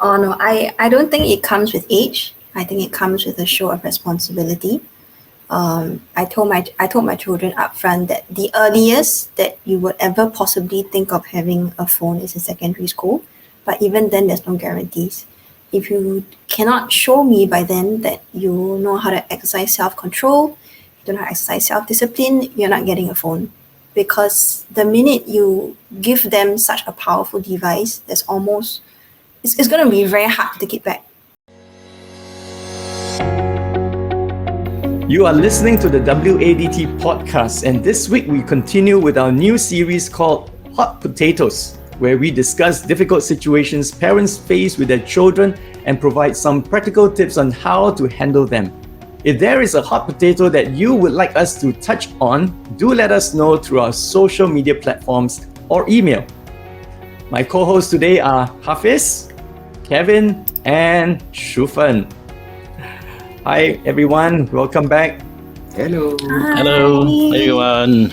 Oh no, I don't think it comes with age. I think it comes with a show of responsibility. I told my children upfront that the earliest that you would ever possibly think of having a phone is in secondary school, but even then there's no guarantees. If you cannot show me by then that you know how to exercise self-control, you don't know how to exercise self-discipline, you're not getting a phone. Because the minute you give them such a powerful device, it's going to be very hard to take it back. You are listening to the WADT podcast, and this week we continue with our new series called Hot Potatoes, where we discuss difficult situations parents face with their children and provide some practical tips on how to handle them. If there is a hot potato that you would like us to touch on, do let us know through our social media platforms or email. My co-hosts today are Hafiz, Kevin, and Shufan. Hi everyone, welcome back. Hello. Hello, everyone.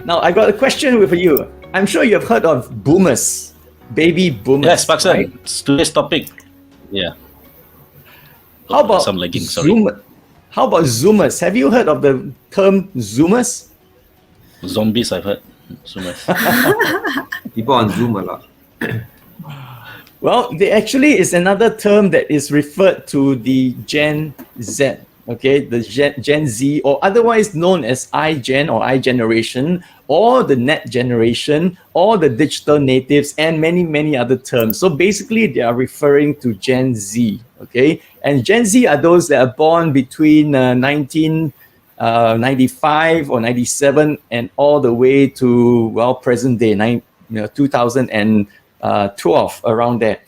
Now I got a question for you. I'm sure you've heard of boomers, baby boomers. Yes, Paksan. Right? It's today's topic. Yeah. How about some lagging? Sorry. How about Zoomers? Have you heard of the term Zoomers? Zombies, I've heard. Zoomers. People on Zoom a lot. Well, there actually is another term that is referred to the Gen Z, okay, the Gen Z, or otherwise known as iGen or iGeneration, or the Net Generation, or the digital natives, and many, many other terms. So basically, they are referring to Gen Z, okay? And Gen Z are those that are born between 1995 or 97 and all the way to, well, present day, 2012, around there.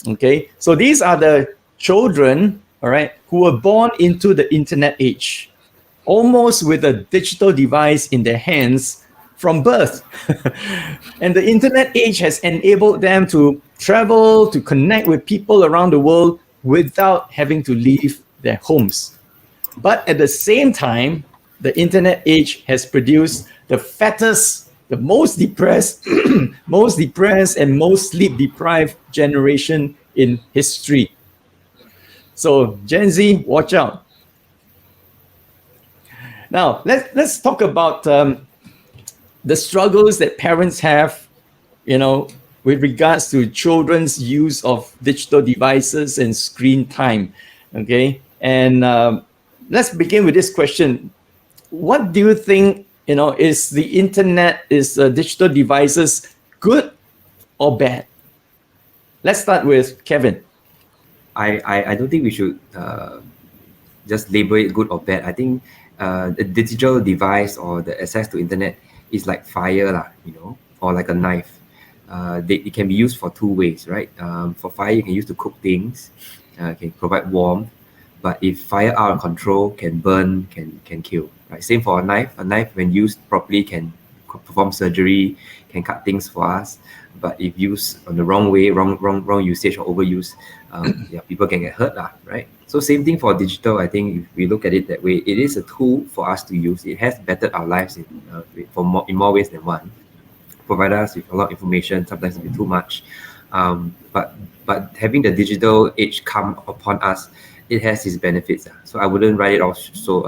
Okay, so these are the children, all right, who were born into the internet age, almost with a digital device in their hands from birth. And the internet age has enabled them to travel, to connect with people around the world without having to leave their homes. But at the same time, the internet age has produced the fattest, the most depressed, and most sleep deprived generation in history. So Gen Z, watch out. Now let's talk about the struggles that parents have, with regards to children's use of digital devices and screen time. Okay, and let's begin with this question: what do you think? Is the internet, digital devices good or bad? Let's start with Kevin. I don't think we should just label it good or bad. I think the digital device or the access to internet is like fire, or like a knife. It can be used for two ways, right? For fire, you can use to cook things, can provide warmth. But if fire out of control, can burn, can kill. Right? Same for a knife. A knife, when used properly, can perform surgery, can cut things for us. But if used on the wrong way, wrong usage or overuse, people can get hurt, right? So same thing for digital. I think if we look at it that way, it is a tool for us to use. It has bettered our lives in more ways than one. Provide us with a lot of information. Sometimes it be too much. But having the digital age come upon us, it has its benefits. So I wouldn't write it off so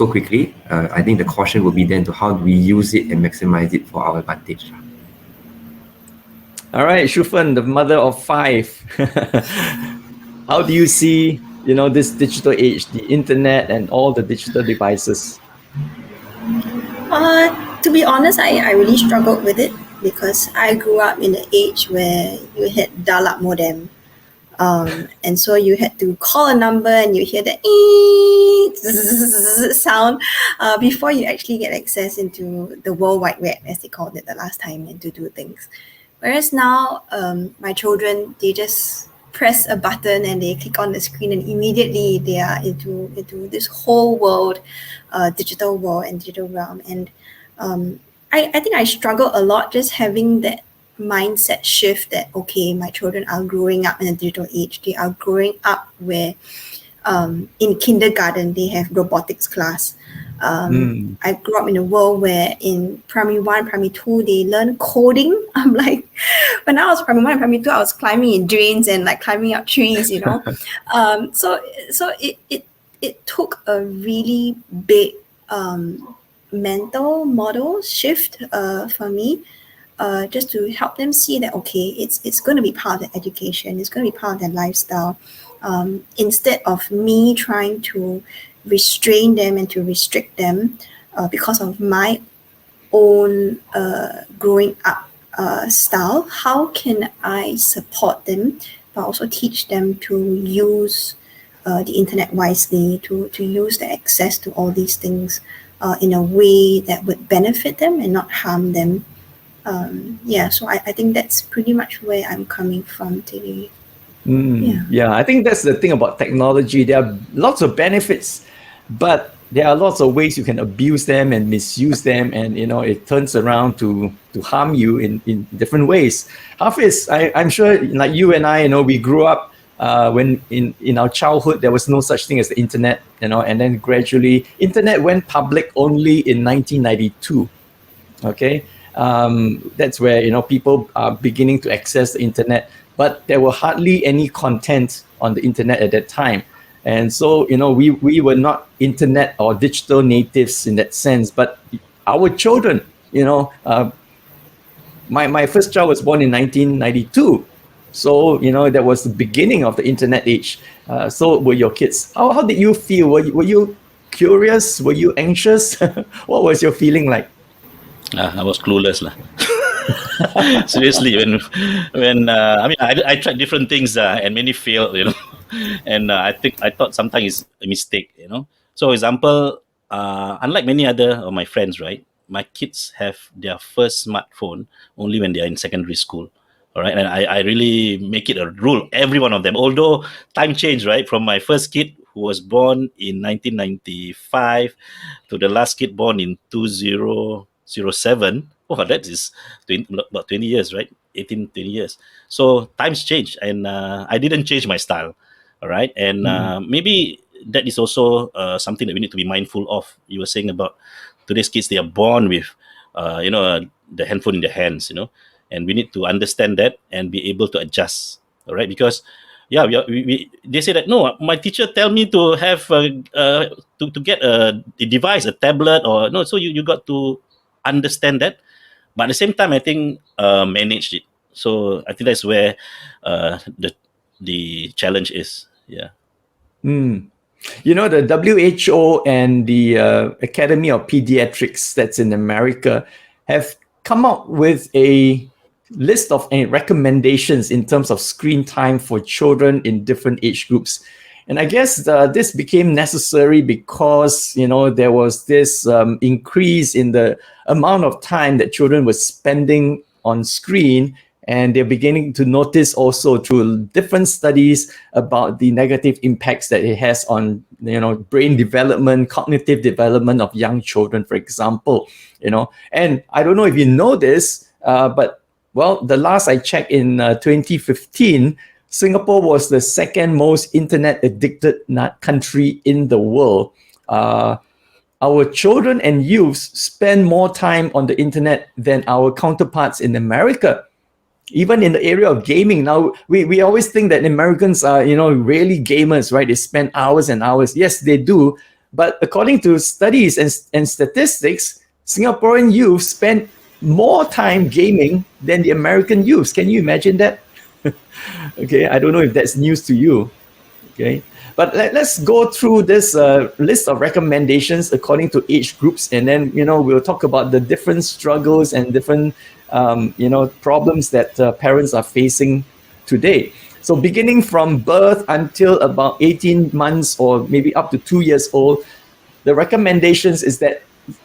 quickly. I think the caution will be then to how do we use it and maximize it for our advantage. All right, Shufan, the mother of 5. How do you see, this digital age, the internet and all the digital devices? To be honest, I really struggled with it because I grew up in an age where you had dial-up modem. And so you had to call a number and you hear the sound before you actually get access into the World Wide Web, as they called it the last time, and to do things. Whereas now, my children, they just press a button and they click on the screen and immediately they are into this whole world, digital world and digital realm. And I think I struggle a lot just having that mindset shift that, okay, my children are growing up in a digital age. They are growing up where in kindergarten, they have robotics class. I grew up in a world where in primary 1, primary 2, they learn coding. I'm like, when I was primary one and primary two, I was climbing in drains and like climbing up trees, you know. So it took a really big mental model shift for me, just to help them see that okay, it's going to be part of their education, it's going to be part of their lifestyle. Instead of me trying to restrain them and to restrict them because of my own growing up style, how can I support them but also teach them to use the internet wisely, to use the access to all these things in a way that would benefit them and not harm them. So I think that's pretty much where I'm coming from today. Yeah, I think that's the thing about technology. There are lots of benefits, but there are lots of ways you can abuse them and misuse them, and you know it turns around to harm you in different ways. Hafiz, I'm sure like you and I, you know, we grew up when in our childhood there was no such thing as the internet, you know, and then gradually internet went public only in 1992. Okay, that's where you know people are beginning to access the internet, but there were hardly any content on the internet at that time. And so, you know, we were not internet or digital natives in that sense, but our children, you know, my first child was born in 1992. So, you know, that was the beginning of the internet age. So were your kids. How did you feel? Were you curious? Were you anxious? What was your feeling like? I was clueless lah. Seriously, when I mean I tried different things and many failed, you know, and I thought sometimes it's a mistake, you know. So, example, unlike many other of my friends, right, my kids have their first smartphone only when they are in secondary school. All right, and I really make it a rule, every one of them. Although time changed, right, from my first kid who was born in 1995 to the last kid born in 2007. Oh, that is about 20 years, right? 20 years. So times change, and I didn't change my style. All right. And maybe that is also something that we need to be mindful of. You were saying about today's kids, they are born with, the handphone in their hands, you know, and we need to understand that and be able to adjust. All right. Because, they say that, no, my teacher tell me to have, to get a device, a tablet, or no. So you got to understand that. But at the same time, I think manage it. So I think that's where the challenge is. Yeah. You know, the WHO and the Academy of Pediatrics that's in America have come up with a list of recommendations in terms of screen time for children in different age groups. And I guess this became necessary because, you know, there was this increase in the amount of time that children were spending on screen. And they're beginning to notice also through different studies about the negative impacts that it has on, you know, brain development, cognitive development of young children, for example, you know. And I don't know if you know this, but, well, the last I checked in 2015, Singapore was the second most internet addicted country in the world. Our children and youths spend more time on the internet than our counterparts in America. Even in the area of gaming, now we always think that Americans are, you know, really gamers, right? They spend hours and hours. Yes, they do. But according to studies and statistics, Singaporean youth spend more time gaming than the American youths. Can you imagine that? Okay, I don't know if that's news to you. Okay, but let's go through this list of recommendations according to age groups, and then, you know, we'll talk about the different struggles and different problems that parents are facing today. So beginning from birth until about 18 months or maybe up to 2 years old, the recommendations is that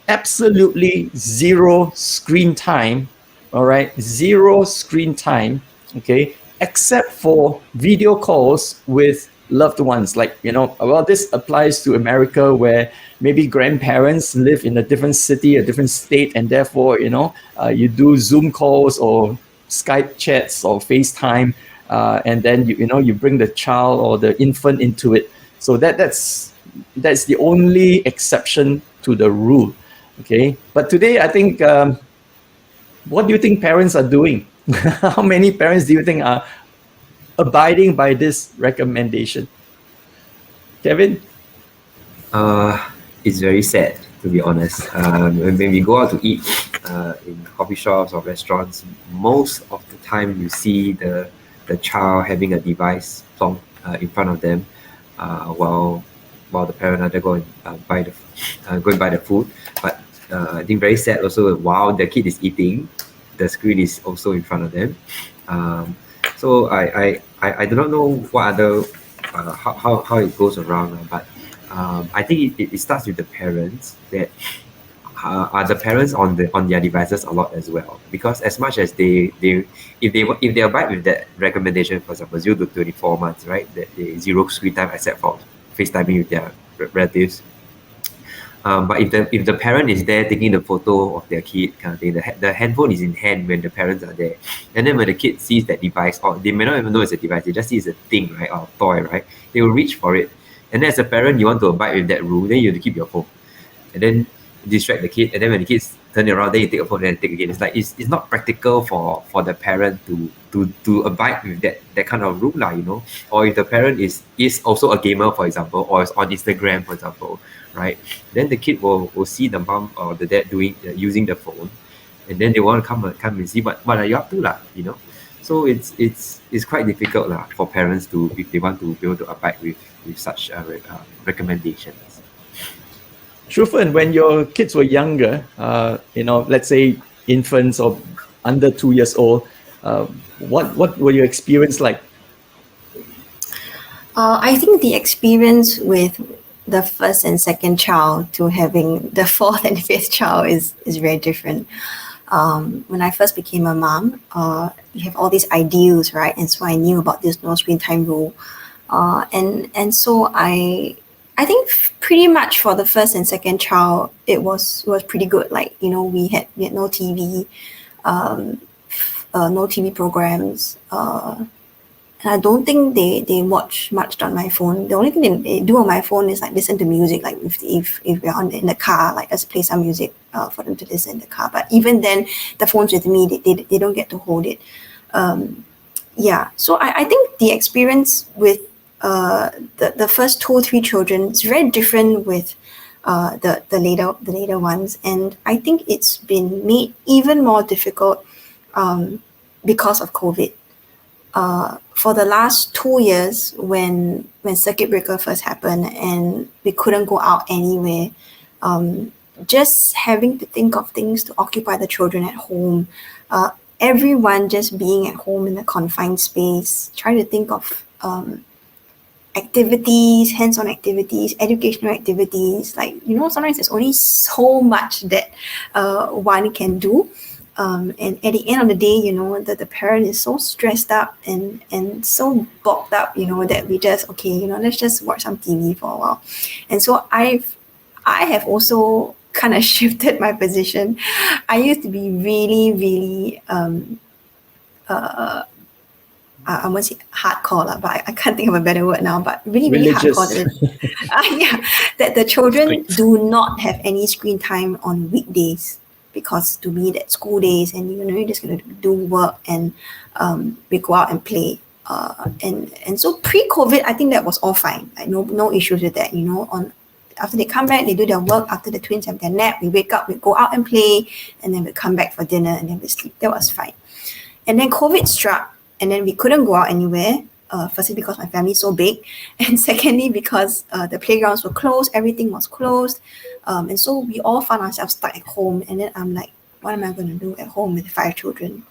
absolutely zero screen time. All right, zero screen time. Okay, except for video calls with loved ones. Like, you know, well, this applies to America, where maybe grandparents live in a different city, a different state, and therefore, you know, you do Zoom calls or Skype chats or FaceTime, and then you bring the child or the infant into it. So that's the only exception to the rule. Okay, but today I think, what do you think parents are doing? How many parents do you think are abiding by this recommendation? Kevin? It's very sad, to be honest. When we go out to eat in coffee shops or restaurants, most of the time you see the child having a device plonked in front of them while the parent either go and go and buy the food. But I think very sad also, while the kid is eating, the screen is also in front of them. So I do not know what other how it goes around, but I think it starts with the parents, that are the parents on their devices a lot as well, because as much as they if they abide with that recommendation, for example 0 to 24 months, right, that they zero screen time except for FaceTiming with their relatives. But if the parent is there taking the photo of their kid, kind of thing, the handphone is in hand when the parents are there, and then when the kid sees that device, or they may not even know it's a device, they just see it's a thing, right, or a toy, right, they will reach for it. And then as a parent, you want to abide with that rule, then you have to keep your phone, and then distract the kid, and then when the kids turn it around, then you take a phone and take again. It's like it's not practical for the parent to abide with that kind of rule, you know. Or if the parent is also a gamer, for example, or is on Instagram, for example, right, then the kid will see the mom or the dad doing using the phone, and then they want to come and see what are you up to, you know. So it's quite difficult for parents to, if they want to be able to abide with such recommendations. Shufen, when your kids were younger, let's say infants or under 2 years old, what were your experience like? I think the experience with the first and second child to having the fourth and fifth child is very different. When I first became a mom, you have all these ideals, right? And so I knew about this no screen time rule, and so I think pretty much for the first and second child, it was pretty good. Like, you know, we had no TV, no TV programs, and I don't think they watch much on my phone. The only thing they do on my phone is like listen to music. Like if we're in the car, like just play some music for them to listen in the car. But even then, the phone's with me. They don't get to hold it. So I think the experience with the first 2 or 3 children is very different with the later ones, and I think it's been made even more difficult because of COVID. For the last 2 years, when circuit breaker first happened and we couldn't go out anywhere, just having to think of things to occupy the children at home, everyone just being at home in a confined space, trying to think of activities, hands-on activities, educational activities. Like, you know, sometimes there's only so much that one can do. And at the end of the day, you know, that the parent is so stressed up and so bogged up, you know, that we just, okay, you know, let's just watch some TV for a while. And so I have also kind of shifted my position. I used to be really, really I won't say hardcore, but I can't think of a better word now, but really, really hardcore. That the children do not have any screen time on weekdays, because to me that's school days, and you know, you're just going to do work, and we go out and play. And so pre-COVID, I think that was all fine. Like no issues with that, you know. After they come back, they do their work. After the twins have their nap, we wake up, we go out and play, and then we come back for dinner, and then we sleep. That was fine. And then COVID struck, and then we couldn't go out anywhere. Firstly, because my family is so big, and secondly, because the playgrounds were closed, everything was closed. And so we all found ourselves stuck at home. And then I'm like, what am I going to do at home with 5 children?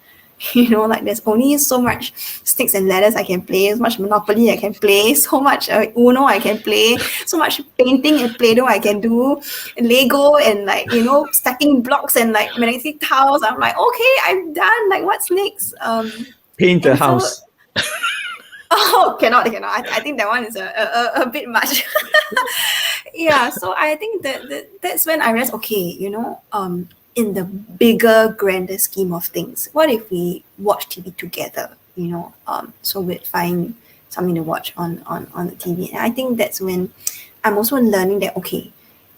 You know, like there's only so much snakes and ladders I can play, so much Monopoly I can play, so much Uno I can play, so much painting and Play-Doh I can do, and Lego, and like, you know, stacking blocks and like magnetic tiles. I'm like, okay, I'm done. Like, what's next? Paint the house. Oh, cannot. I think that one is a bit much. Yeah, so I think that's when I realized, okay, you know, in the bigger, grander scheme of things, what if we watch TV together, you know? So we'd find something to watch on the TV. And I think that's when I'm also learning that, okay,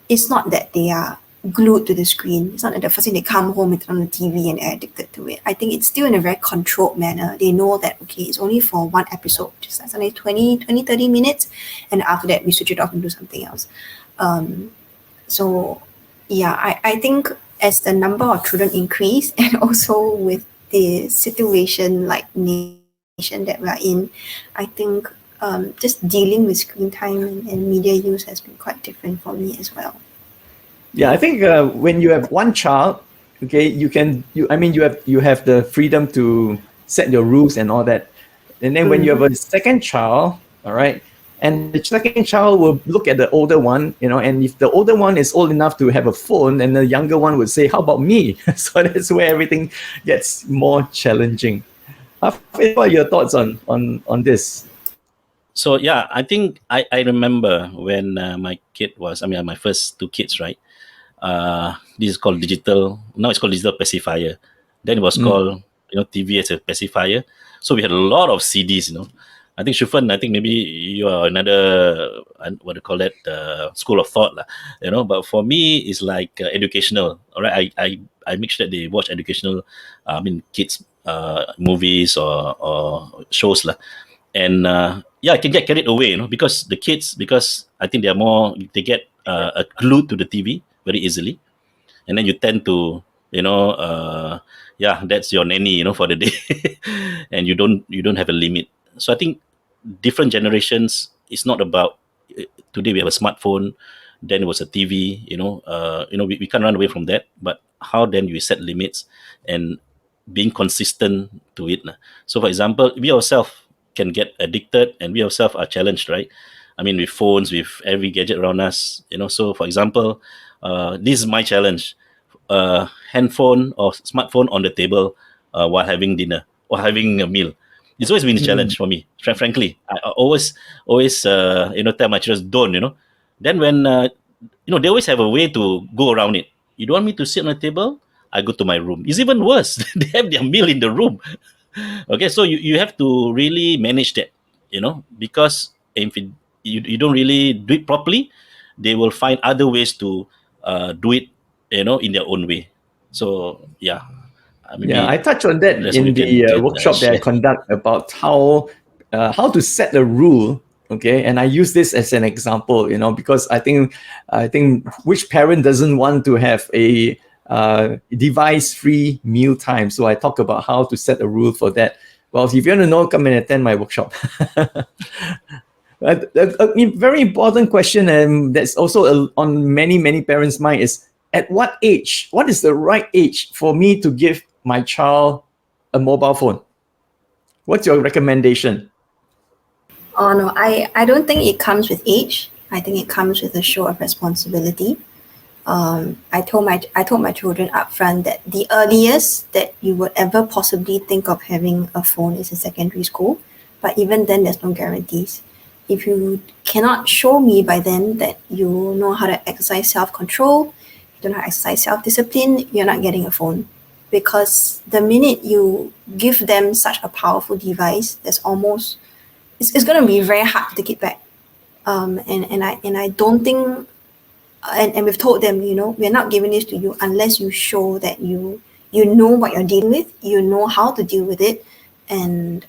it's not that they are glued to the screen. It's not that the first thing they come home, it's on the TV and they're addicted to it. I think it's still in a very controlled manner. They know that, okay, it's only for one episode, just like something 30 minutes. And after that, we switch it off and do something else. So yeah, I think as the number of children increase, and also with the situation like nation that we're in, I think just dealing with screen time and media use has been quite different for me as well. Yeah, I think when you have one child, okay, you have the freedom to set your rules and all that. And then when you have a second child, all right, and the second child will look at the older one, and if the older one is old enough to have a phone, then the younger one would say, "How about me?" So that's where everything gets more challenging. What are your thoughts on this? So yeah, I think I remember when my first two kids, right? This is called digital. Now it's called digital pacifier. Then it was called TV as a pacifier. So we had a lot of CDs. I think Shufan, maybe you are another what do you call that, school of thought, lah. But for me, it's like educational. All right, I make sure that they watch educational, kids movies or shows, lah. And I can get carried away, because the kids, because I think they get glued to the TV very easily, and then you tend to, that's your nanny, for the day, and you don't have a limit. So I think different generations, it's not about today we have a smartphone, then it was a TV, we can't run away from that. But how then you set limits and being consistent to it. So for example, we ourselves can get addicted, and we ourselves are challenged, right? With phones, with every gadget around us, So for example, this is my challenge: handphone or smartphone on the table while having dinner or having a meal. It's always been a challenge for me. Frankly, I always tell my children, don't. Then when they always have a way to go around it. You don't want me to sit on the table? I go to my room. It's even worse. They have their meal in the room. Okay, so you have to really manage that, because if you don't really do it properly, they will find other ways to do it, in their own way. So yeah. I touched on that in the workshop that I conduct about how to set a rule. Okay, and I use this as an example, because I think which parent doesn't want to have a device-free meal time? So I talk about how to set a rule for that. Well, if you want to know, come and attend my workshop. A very important question, and that's also on many parents' mind, is at what age? What is the right age for me to give my child a mobile phone? What's your recommendation? Oh no, I don't think it comes with age. I think it comes with a show of responsibility. I told my children up front that the earliest that you would ever possibly think of having a phone is in secondary school, but even then there's no guarantees. If you cannot show me by then that you know how to exercise self-control, you don't know how to exercise self-discipline, you're not getting a phone. Because the minute you give them such a powerful device, it's going to be very hard to take it back. And I don't think, and we've told them, we're not giving this to you unless you show that you know what you're dealing with, you know how to deal with it, and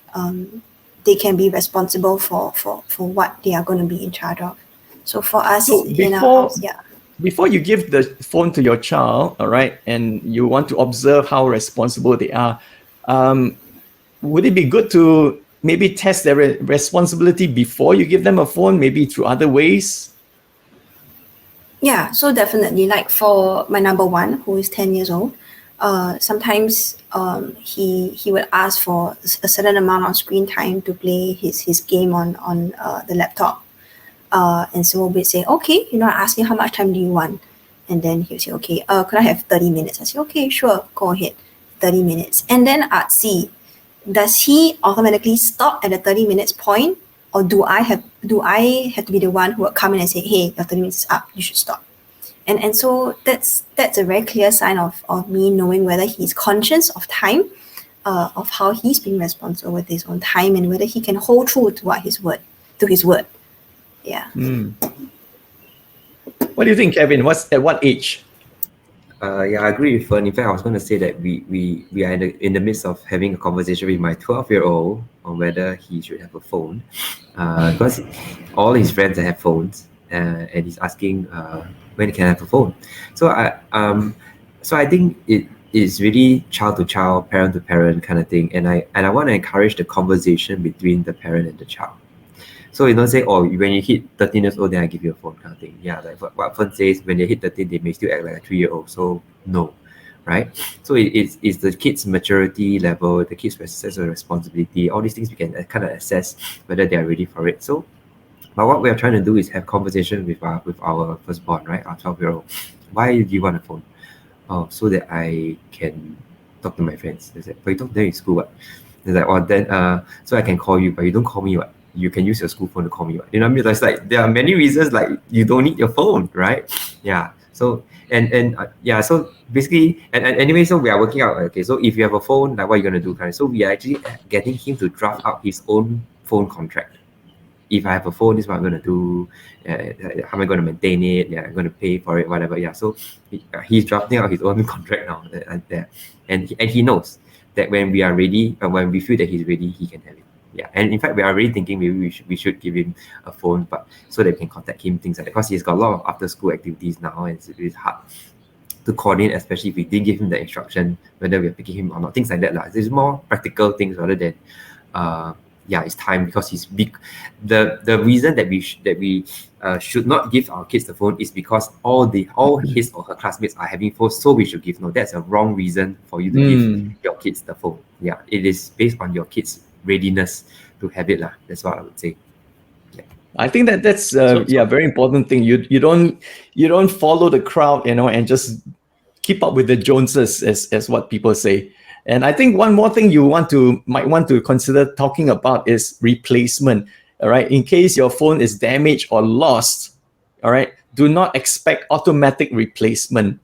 they can be responsible for what they are going to be in charge of. So for us, before you give the phone to your child, all right, and you want to observe how responsible they are, would it be good to maybe test their responsibility before you give them a phone, maybe through other ways? Yeah, so definitely, like for my number one, who is 10 years old, sometimes he would ask for a certain amount of screen time to play his game on the laptop. And so we'd say, okay, I ask you how much time do you want? And then he'll say, okay, could I have 30 minutes? I say, okay, sure, go ahead, 30 minutes. And then I'd see, does he automatically stop at the 30 minutes point? Or do I have to be the one who would come in and say, hey, your 30 minutes is up, you should stop. And so that's a very clear sign of me knowing whether he's conscious of time, of how he's being responsible with his own time, and whether he can hold true to his word. Yeah. What do you think, Kevin? At what age? Yeah, I agree with Fern. In fact, I was going to say that we are in the midst of having a conversation with my 12-year-old on whether he should have a phone, because all his friends have phones, and he's asking when can I have a phone. So I think it is really child to child, parent to parent kind of thing, and I want to encourage the conversation between the parent and the child. So you don't say, oh, when you hit 13 years old, then I give you a phone kind of thing. Yeah, like what Fern says, when they hit 13, they may still act like a 3-year-old. So no, right? So it's the kid's maturity level, the kid's sense of responsibility, all these things we can kind of assess whether they are ready for it. So, but what we are trying to do is have conversation with our firstborn, right? Our 12-year-old. Why do you want a phone? Oh, so that I can talk to my friends. They said, but you talk to them in school, what? It's like, oh, then so I can call you, but you don't call me, what? You can use your school phone to call me, what? You know what I mean? That's like, there are many reasons like you don't need your phone, right? Yeah. So yeah, so basically, and anyway, so we are working out. Okay, so if you have a phone, like what are you gonna do, kind of? So we are actually getting him to draft out his own phone contract. If I have a phone, this is what I'm going to do. How am I going to maintain it? Yeah, I'm going to pay for it, whatever. Yeah, so he's drafting out his own contract now. And he knows that when we are ready, when we feel that he's ready, he can have it. Yeah, and in fact, we are already thinking maybe we should give him a phone, but so that we can contact him, things like that. Because he's got a lot of after school activities now, and it's hard to coordinate, especially if we didn't give him the instruction whether we're picking him or not, things like that. There's more practical things rather than it's time, because he's big. The reason that we should not give our kids the phone is because all his or her classmates are having phones, so we should give. No, that's a wrong reason for you to give your kids the phone. Yeah, it is based on your kids' readiness to have it, lah. That's what I would say. I think that's very important thing. You don't follow the crowd, and just keep up with the Joneses, as what people say. And I think one more thing you might want to consider talking about is replacement. All right, in case your phone is damaged or lost, all right, do not expect automatic replacement.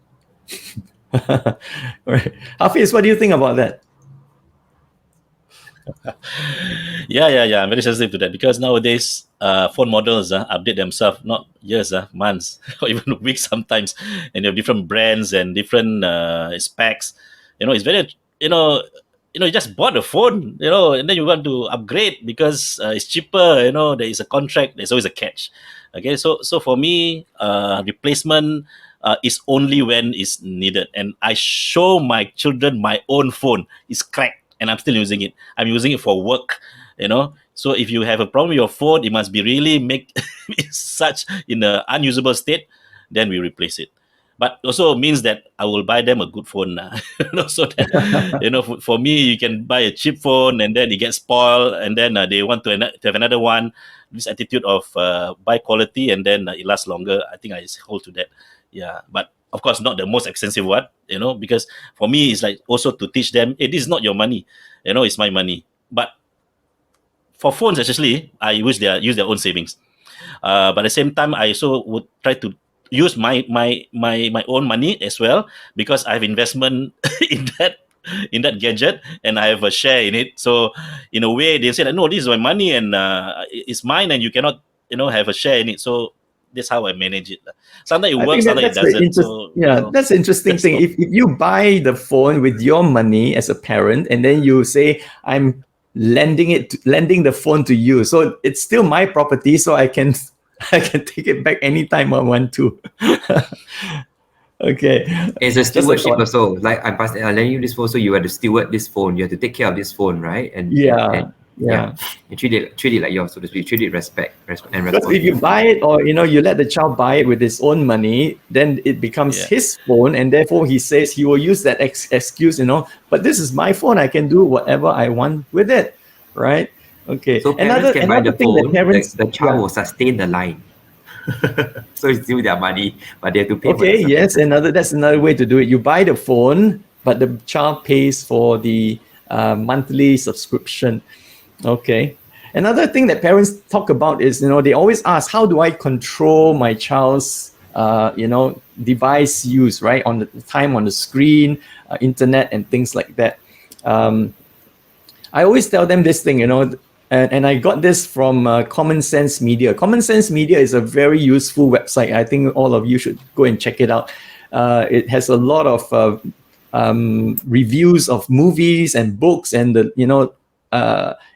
All right, Hafiz, what do you think about that? Yeah. I'm very sensitive to that, because nowadays phone models update themselves, not years, months, or even weeks sometimes, and they have different brands and different specs. It's very you just bought a phone, and then you want to upgrade because it's cheaper. There is a contract. There's always a catch. Okay, so for me, replacement is only when it's needed, and I show my children my own phone is cracked, and I'm still using it. I'm using it for work. So if you have a problem with your phone, it must be really make such in an unusable state, then we replace it. But also means that I will buy them a good phone, so that for me, you can buy a cheap phone and then it gets spoiled, and then they want to have another one. This attitude of buy quality and then it lasts longer. I think I hold to that. Yeah, but of course not the most expensive one, because for me it's like also to teach them, hey, this is not your money, it's my money. But for phones, especially, I use their own savings. But at the same time, I also would try to use my own money as well, because I have investment in that gadget and I have a share in it. So in a way, they say that no, this is my money and it's mine, and you cannot have a share in it. So that's how I manage it. Sometimes it works, sometimes it doesn't. So that's an interesting thing. If you buy the phone with your money as a parent, and then you say, I'm lending the phone to you, so it's still my property, so I can take it back anytime I want to. Okay. It's a stewardship also. Like I'm lending you this phone, so you have to steward this phone. You have to take care of this phone, right? And and treat it like yours, so to speak. Treat it respect and respect. Because if you buy it, or you let the child buy it with his own money, then it becomes his phone, and therefore he says he will use that excuse, but this is my phone, I can do whatever I want with it, right? Okay. So parents can buy the phone, the child will sustain the line. So it's still their money, but they have to pay. Okay, yes, that's another way to do it. You buy the phone, but the child pays for the monthly subscription. Okay. Another thing that parents talk about is, they always ask, how do I control my child's, device use, right? On the time on the screen, internet, and things like that. I always tell them this thing, and I got this from Common Sense Media. Common Sense Media is a very useful website. I think all of you should go and check it out. It has a lot of reviews of movies and books and the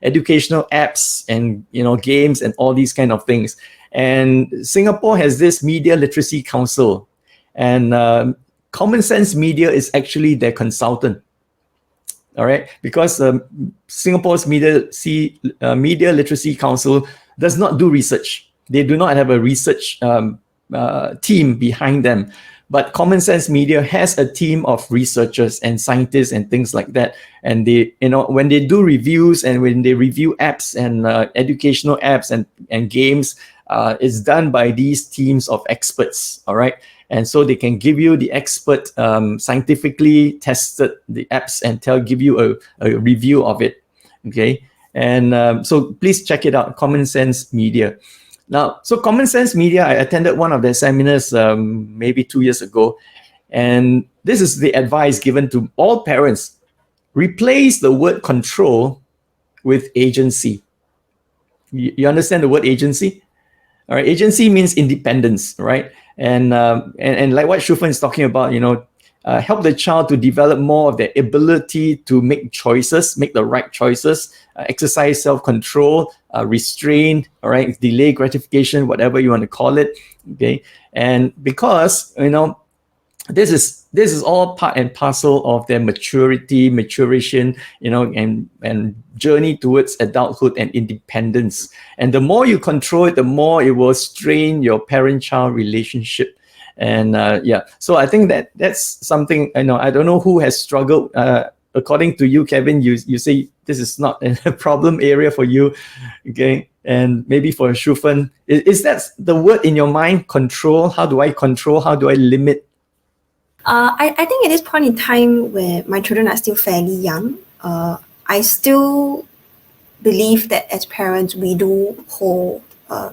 educational apps and games and all these kind of things. And Singapore has this Media Literacy Council, and Common Sense Media is actually their consultant. All right, because Singapore's Media Literacy Council does not do research. They do not have a research team behind them. But Common Sense Media has a team of researchers and scientists and things like that. And they, when they do reviews and when they review apps and educational apps and games, it's done by these teams of experts. All right. And so they can give you the expert, scientifically tested the apps and give you a review of it. Okay. And so please check it out, Common Sense Media. Now, so Common Sense Media, I attended one of their seminars maybe 2 years ago. And this is the advice given to all parents. Replace the word control with agency. You understand the word agency? All right, agency means independence, right? And like what Shu Fen is talking about, help the child to develop more of their ability to make choices, make the right choices, exercise self-control, restraint, all right, delay gratification, whatever you want to call it, okay? And because, this is all part and parcel of their maturation, and journey towards adulthood and independence. And the more you control it, the more it will strain your parent-child relationship. And so I think that's something, I don't know who has struggled. According to you, Kevin, you say this is not a problem area for you, okay? And maybe for Shu Fen, is that the word in your mind, control? How do I control? How do I limit? I think at this point in time where my children are still fairly young, I still believe that as parents, we do hold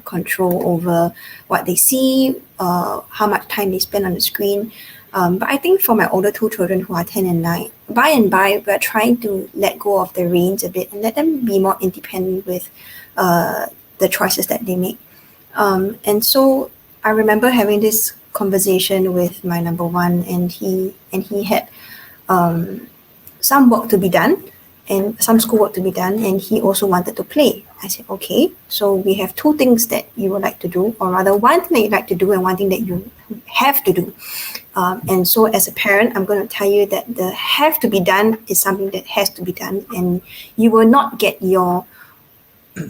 control over what they see, how much time they spend on the screen. But I think for my older two children who are 10 and 9, by and by, we're trying to let go of the reins a bit and let them be more independent with the choices that they make. And so I remember having this conversation with my number one, and he had some work to be done and some schoolwork to be done, and he also wanted to play. I said, okay, so we have two things that you would like to do, or rather one thing that you'd like to do and one thing that you have to do. And so as a parent, I'm going to tell you that the have to be done is something that has to be done, and you will not get your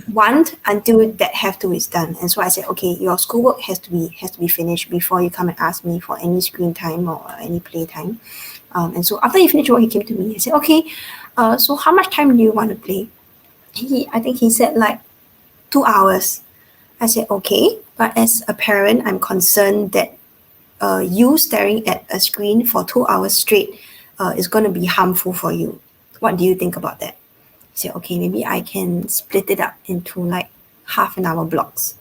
want until that have to is done. And so I said, okay, your schoolwork has to be finished before you come and ask me for any screen time or any play time. And so after he finished work, he came to me and said, okay, so how much time do you want to play? I think he said like 2 hours. I said, okay, but as a parent, I'm concerned that you staring at a screen for 2 hours straight is going to be harmful for you. What do you think about that? He said, okay, maybe I can split it up into like half an hour blocks.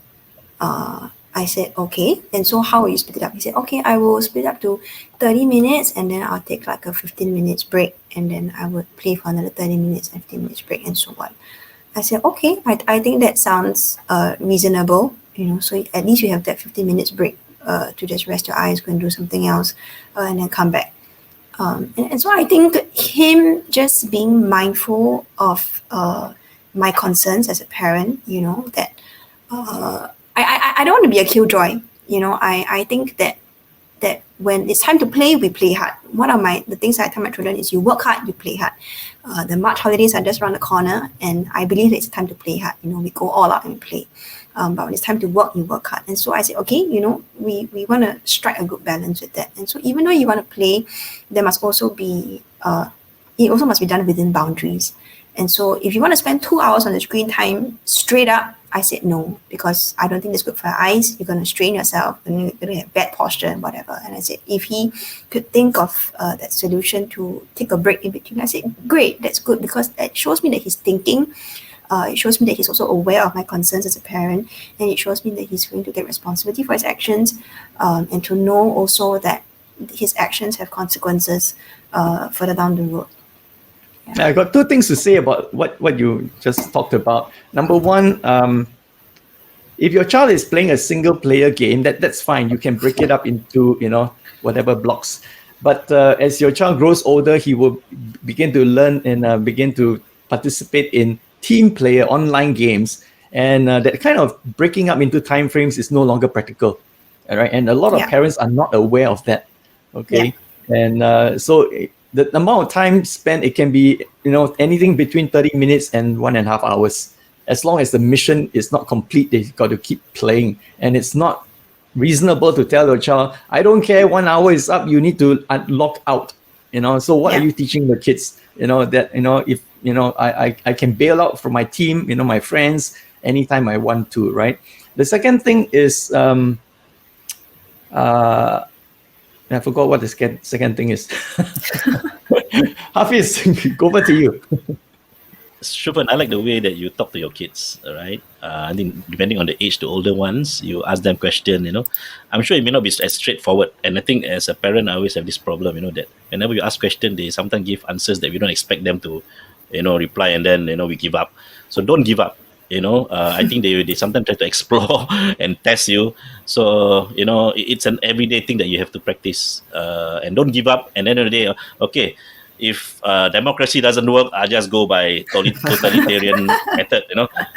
I said, okay. And so how will you split it up? He said, okay, I will split up to 30 minutes and then I'll take like a 15 minutes break. And then I would play for another 30 minutes and 15 minutes break and so on. I said, okay, I think that sounds reasonable. So at least you have that 15 minutes break to just rest your eyes, go and do something else, and then come back. And so I think him just being mindful of my concerns as a parent, that I don't want to be a killjoy. I think that when it's time to play, we play hard. One of the things I tell my children is you work hard, you play hard. The March holidays are just around the corner, and I believe it's time to play hard. We go all out and play. But when it's time to work, you work hard. And so I said, okay, we want to strike a good balance with that. And so even though you want to play, there must also be, it also must be done within boundaries. And so if you want to spend 2 hours on the screen time straight up, I said no, because I don't think it's good for your eyes. You're going to strain yourself and you're going to have bad posture and whatever. And I said, if he could think of that solution to take a break in between, I said, great, that's good, because that shows me that he's thinking. It shows me that he's also aware of my concerns as a parent, and it shows me that he's going to take responsibility for his actions, and to know also that his actions have consequences further down the road. Yeah. I got two things to say about what you just talked about. Number one, if your child is playing a single player game, that's fine. You can break it up into, whatever blocks. But as your child grows older, he will begin to learn and begin to participate in team player online games. And that kind of breaking up into time frames is no longer practical. All right. And a lot of parents are not aware of that. Okay. And so the amount of time spent, it can be, anything between 30 minutes and 1.5 hours. As long as the mission is not complete, they've got to keep playing. And it's not reasonable to tell your child, I don't care, 1 hour is up, you need to log out. So what are you teaching the kids? If I can bail out from my team, my friends, anytime I want to, right? The second thing is I forgot what the second thing is. Hafiz, go over to you. Shufan, I like the way that you talk to your kids, all right? I think depending on the age, the older ones, you ask them question, I'm sure it may not be as straightforward. And I think as a parent, I always have this problem, that whenever you ask question, they sometimes give answers that we don't expect them to, reply, and then, we give up. So don't give up. I think they sometimes try to explore and test you. So, it's an everyday thing that you have to practice. And don't give up. And at the end of the day, okay, if democracy doesn't work, I just go by totalitarian method,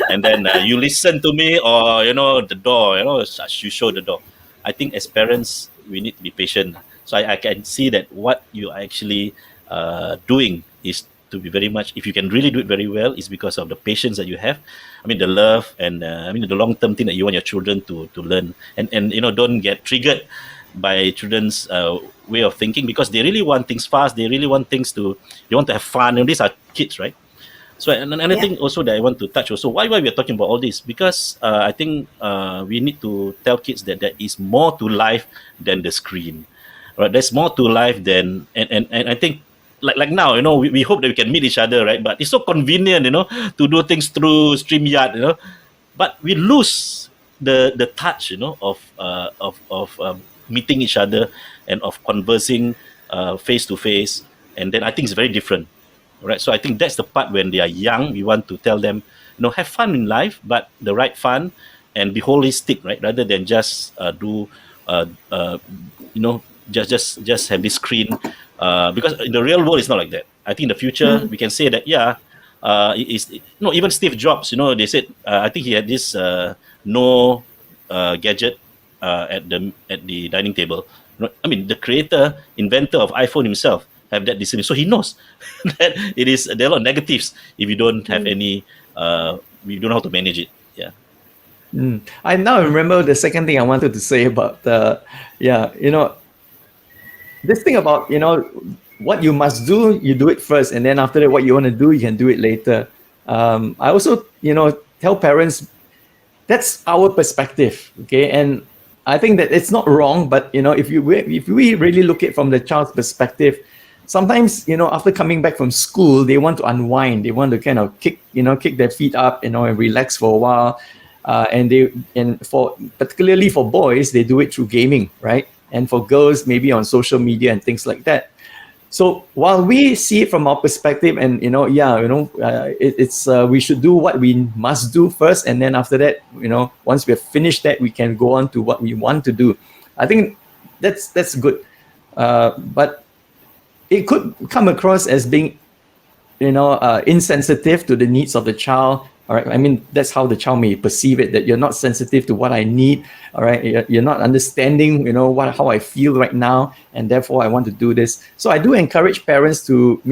and then you listen to me, or, the door, you show the door. I think as parents, we need to be patient. So I can see that what you are actually doing is to be very much, if you can really do it very well, is because of the patience that you have. I mean, the love and the long-term thing that you want your children to learn. And don't get triggered by children's way of thinking, because they really want things fast. They really want things they want to have fun. And these are kids, right? So another thing also that I want to touch also, why we are talking about all this? Because I think we need to tell kids that there is more to life than the screen. Right? There's more to life than, and I think, like now, we hope that we can meet each other, right? But it's so convenient, to do things through StreamYard, but we lose the touch, of meeting each other and of conversing face to face. And then I think it's very different, right? So I think that's the part when they are young, we want to tell them, have fun in life, but the right fun, and be holistic, right? Rather than just just have this screen. Because in the real world, it's not like that. I think in the future, we can say that, even Steve Jobs, they said, I think he had this no gadget at the dining table. I mean, the creator, inventor of iPhone himself have that decision. So he knows that there are a lot of negatives if you don't have any, you don't know how to manage it. Yeah. I now remember the second thing I wanted to say about this thing about, what you must do, you do it first. And then after that, what you want to do, you can do it later. I also, tell parents, that's our perspective. Okay. And I think that it's not wrong, but, if we really look at it from the child's perspective, sometimes, after coming back from school, they want to unwind. They want to kind of kick their feet up, and relax for a while. Particularly for boys, they do it through gaming, right? And for girls, maybe on social media and things like that. So while we see it from our perspective, and we should do what we must do first, and then after that, once we have finished that, we can go on to what we want to do. I think that's good, but it could come across as being, insensitive to the needs of the child. All right. I mean, that's how the child may perceive it, that you're not sensitive to what I need. All right. You're not understanding, how I feel right now. And therefore, I want to do this. So I do encourage parents to,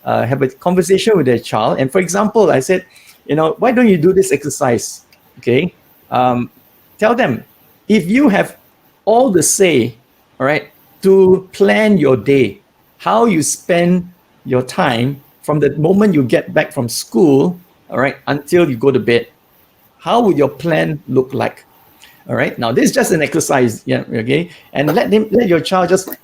have a conversation with their child. And for example, I said, why don't you do this exercise? Okay. Tell them, if you have all the say, all right, to plan your day, how you spend your time from the moment you get back from school, all right, until you go to bed, how would your plan look like? All right. Now, this is just an exercise. Yeah. Okay. And let your child just,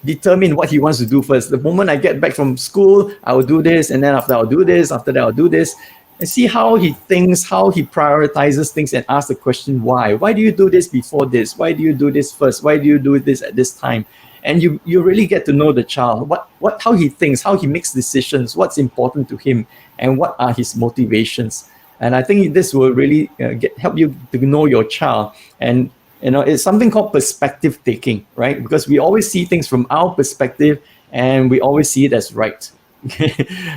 determine what he wants to do first. The moment I get back from school, I will do this. And then after I'll do this, after that, I'll do this. And see how he thinks, how he prioritizes things, and ask the question, why? Why do you do this before this? Why do you do this first? Why do you do this at this time? And you really get to know the child, how he thinks, how he makes decisions, what's important to him, and what are his motivations. And I think this will really help you to know your child. And it's something called perspective taking, right? Because we always see things from our perspective, and we always see it as right.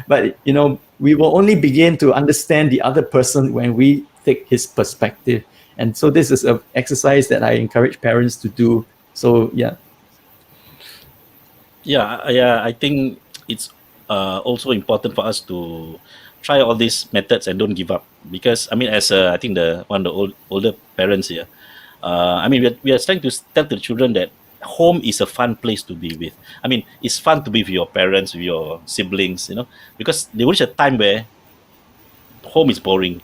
But we will only begin to understand the other person when we take his perspective. And so this is an exercise that I encourage parents to do. So yeah. Yeah, I think it's also important for us to try all these methods and don't give up, because I mean, as I think one of the older parents here, I mean, we are trying to tell to the children that home is a fun place to be with. I mean, it's fun to be with your parents, with your siblings, because they reach a time where home is boring.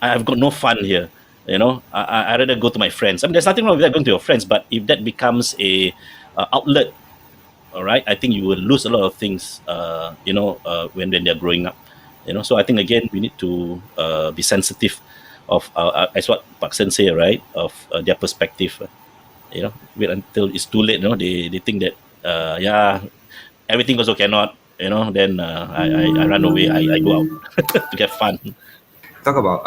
I've got no fun here. I rather go to my friends. I mean, there's nothing wrong with that, going to your friends, but if that becomes a outlet, all right, I think you will lose a lot of things. When they're growing up. So I think again we need to be sensitive of as what Pak Sen say, right, of their perspective. Wait until it's too late. They think that everything also cannot. Then I run away. I go out to get fun. Talk about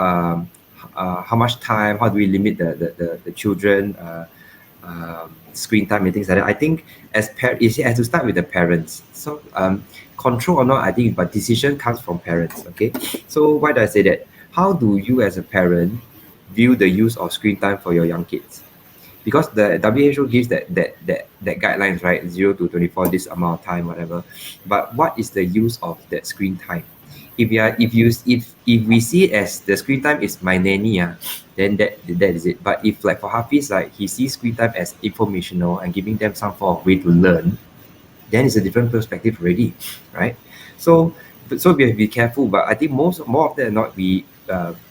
how much time, how do we limit the children screen time and things like that. I think it has to start with the parents. So control or not, I think, but decision comes from parents. Okay, so why do I say that? How do you as a parent view the use of screen time for your young kids? Because the WHO gives that guidelines, right? 0 to 24, this amount of time, whatever. But what is the use of that screen time? If we see it as the screen time is my nanny, then that is it. But if like for Hafiz, like he sees screen time as informational and giving them some form of way to learn, then it's a different perspective already, right? So we have to be careful. But I think more often than not,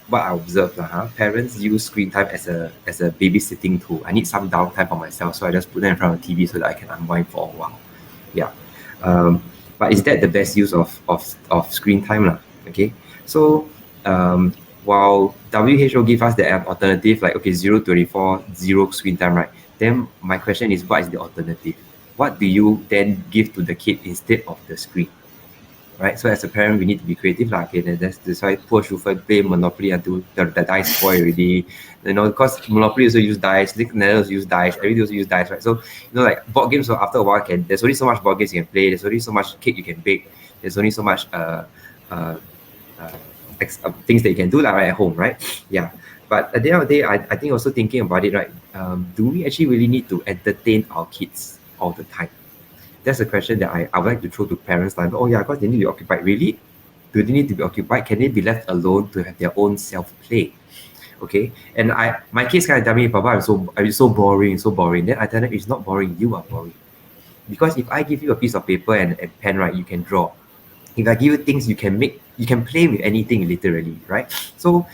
what I observe, parents use screen time as a babysitting tool. I need some downtime for myself, so I just put them in front of the TV so that I can unwind for a while. Yeah. But is that the best use of screen time? Okay. So while WHO gives us the alternative, like 0 to 24, 0 screen time, right? Then my question is, what is the alternative? What do you then give to the kid instead of the screen? Right? So as a parent, we need to be creative. Okay, that's why poor Shufan play Monopoly until the dice spoil already. Because Monopoly also use dice, Netherlands use dice, everybody also use dice, right? So like board games, so after a while there's only so much board games you can play, there's only so much cake you can bake, there's only so much things that you can do right, at home, right? Yeah. But at the end of the day, I think also thinking about it, right? Do we actually really need to entertain our kids all the time? That's a question that I would like to throw to parents, like, because they need to be occupied. Really? Do they need to be occupied? Can they be left alone to have their own self-play? Okay. And my kids kind of tell me, Papa, I'm so boring. Then I tell them, it's not boring, you are boring. Because if I give you a piece of paper and a pen, right, you can draw. If I give you things you can play with anything, literally, right? So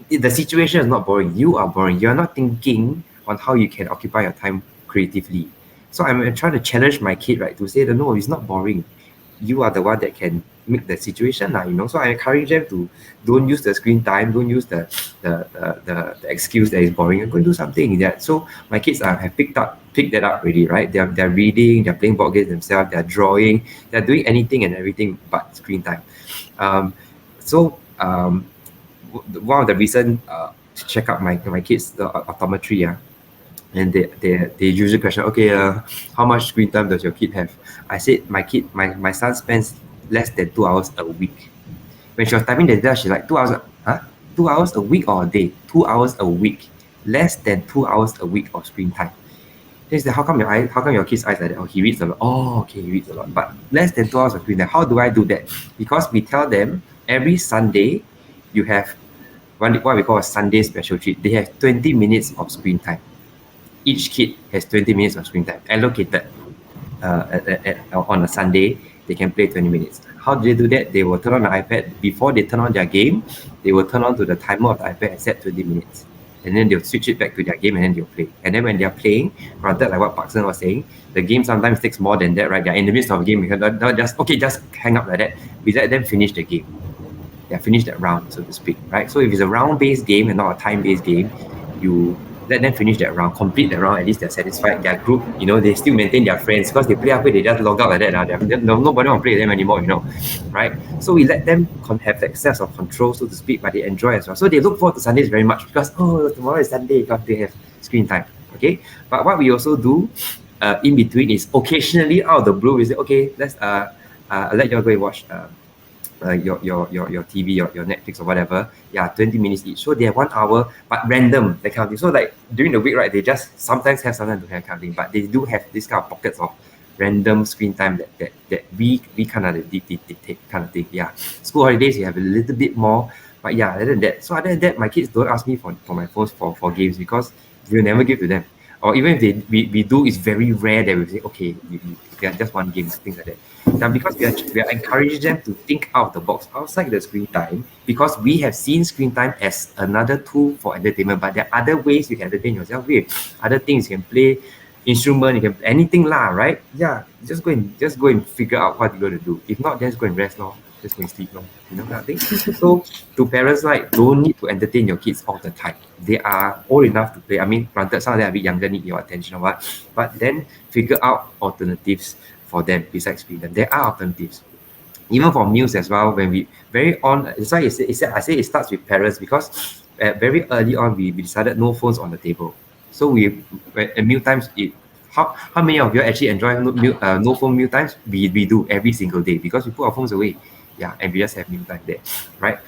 the situation is not boring, you are boring. You're not thinking on how you can occupy your time creatively. So I'm trying to challenge my kid, right, to say that no, it's not boring. You are the one that can make the situation, So I encourage them to don't use the screen time, don't use the excuse that is boring, and go and do something. So my kids have picked that up already, right? They're reading, they're playing board games themselves, they're drawing, they're doing anything and everything but screen time. One of the recent check out my kids, the optometry, and they usually question, how much screen time does your kid have? I said my son spends less than 2 hours a week. When she was typing the data, she's like, 2 hours, 2 hours a week or a day? 2 hours a week, less than 2 hours a week of screen time. Then she said, how come your kid's eyes like that? He reads a lot. He reads a lot, but less than 2 hours of screen time. How do I do that? Because we tell them every Sunday you have what we call a Sunday special treat. They have 20 minutes of screen time. Each kid has 20 minutes of screen time allocated on a Sunday. They can play 20 minutes. How do they do that? They will turn on the iPad. Before they turn on their game, they will turn on to the timer of the iPad and set 20 minutes. And then they'll switch it back to their game and then they'll play. And then when they're playing, granted, like what Pak Sen was saying, the game sometimes takes more than that, right? They're in the midst of a game. You can just hang up like that. We let them finish the game. They finish that round, so to speak, right? So if it's a round-based game and not a time-based game, you let them finish that round, complete the round, at least they're satisfied. Their group, they still maintain their friends because they play halfway, they just log out like that. Nobody want to play with them anymore, right? So we let them have the access of control, so to speak, but they enjoy as well. So they look forward to Sundays very much because, tomorrow is Sunday because they have screen time, okay? But what we also do in between is occasionally out of the blue, we say, okay, let's let you all go and watch your TV, your Netflix or whatever, 20 minutes each. So they have 1 hour, but random, that kind of thing. So like during the week, right, they just sometimes have, sometimes don't have kind of thing, but they do have this kind of pockets of random screen time that we kind of dictate kind of thing. School holidays, you have a little bit more, but other than that, my kids don't ask me for my phones for games because we'll never give to them. Or even if we do, it's very rare that we say, okay, you get just one game, things like that. Now, because we are encouraging them to think out of the box, outside the screen time, because we have seen screen time as another tool for entertainment, but there are other ways you can entertain yourself with. Other things, you can play instrument, you can anything lah, right? Just go and figure out what you're going to do. If not, just go and rest now. Just go and sleep now. Kind of thing. So to parents, like, don't need to entertain your kids all the time. They are old enough to play. I mean, granted, some of them are a bit younger, need your attention or what, but then figure out alternatives for them besides screen time. There are alternatives. Even for meals as well, when we that's why I say it starts with parents, because very early on we decided no phones on the table. So at meal times, how many of you actually enjoy no phone meal times? We do every single day because we put our phones away. And we just have meal time there, right?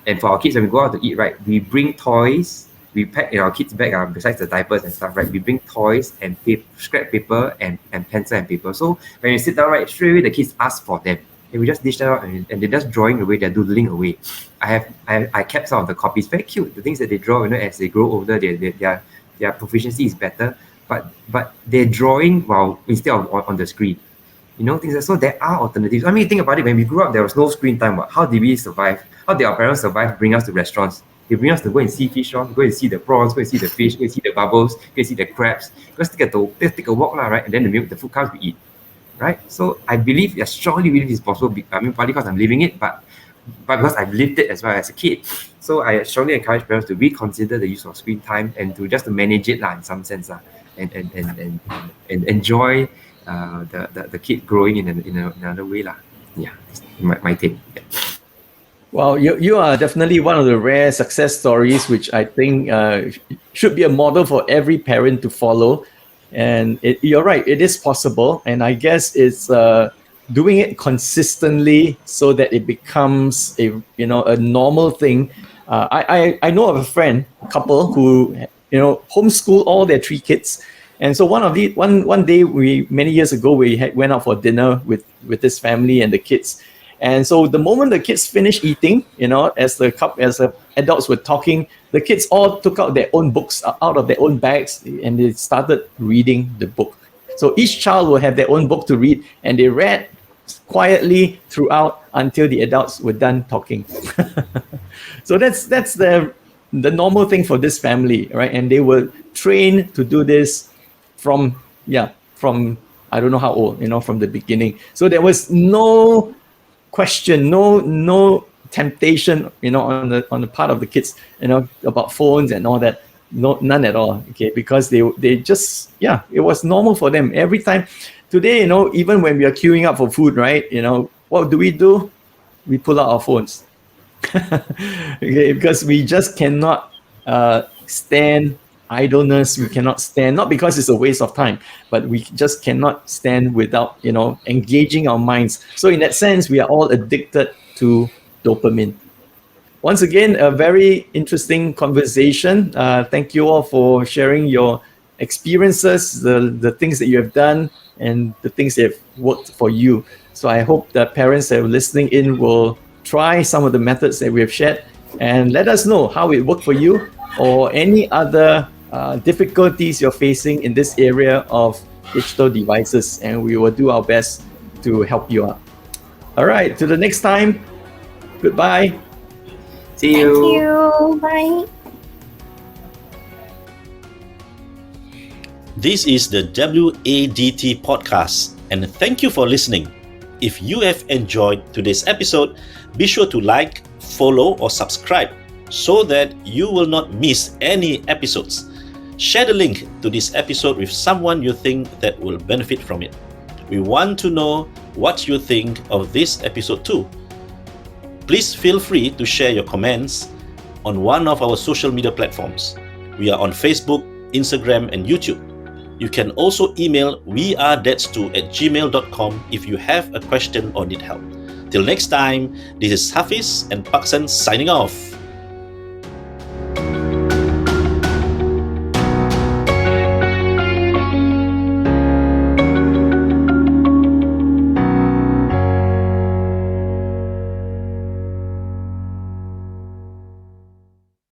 And for our kids, when we go out to eat, right, we bring toys. We pack in our kids' bag, besides the diapers and stuff, right? We bring toys and scrap paper and pencil and paper. So when you sit down, right, straight away the kids ask for them. And we just dish that out and they're just drawing away, they're doodling away. I kept some of the copies, very cute. The things that they draw, as they grow older, their proficiency is better. But they're drawing instead of on the screen. Things like, so there are alternatives. I mean, think about it. When we grew up, there was no screen time. How did we survive? How did our parents survive? Bring us to restaurants. They bring us to go and see fish on, go and see the prawns, go and see the fish, go and see the bubbles, go and see the crabs. Let's take a walk, right? And then the food comes, we eat, right? So I strongly believe it's possible. I mean, partly because I'm living it, but because I've lived it as well as a kid. So I strongly encourage parents to reconsider the use of screen time and to manage it in some sense, and enjoy the kid growing in another way, my take. Well, you are definitely one of the rare success stories, which I think should be a model for every parent to follow. And you're right, it is possible. And I guess it's doing it consistently so that it becomes a normal thing. I know of a couple who homeschool all their 3 kids. And so one day many years ago, we went out for dinner with this family and the kids. And so the moment the kids finished eating, as the adults were talking, the kids all took out their own books out of their own bags and they started reading the book. So each child will have their own book to read, and they read quietly throughout until the adults were done talking. So that's the normal thing for this family, right? And they were trained to do this from I don't know how old, from the beginning. So there was no question, no temptation, on the part of the kids, about phones and all that. No, none at all. Okay, because they just it was normal for them every time. Today, even when we are queuing up for food, right? What do? We pull out our phones. Okay, because we just cannot stand idleness. We cannot stand, not because it's a waste of time, but we just cannot stand without engaging our minds. So in that sense, we are all addicted to dopamine. Once again, a very interesting conversation. Thank you all for sharing your experiences, the things that you have done, and the things that have worked for you. So I hope that parents that are listening in will try some of the methods that we have shared and let us know how it worked for you or any other difficulties you're facing in this area of digital devices, and we will do our best to help you out. All right, till the next time, goodbye. See you. Thank you. Bye. This is the WADT podcast, and thank you for listening. If you have enjoyed today's episode, be sure to like, follow, or subscribe so that you will not miss any episodes. Share the link to this episode with someone you think that will benefit from it. We want to know what you think of this episode too. Please feel free to share your comments on one of our social media platforms. We are on Facebook, Instagram, and YouTube. You can also email wearedads2@gmail.com if you have a question or need help. Till next time, this is Hafiz and Paksan signing off.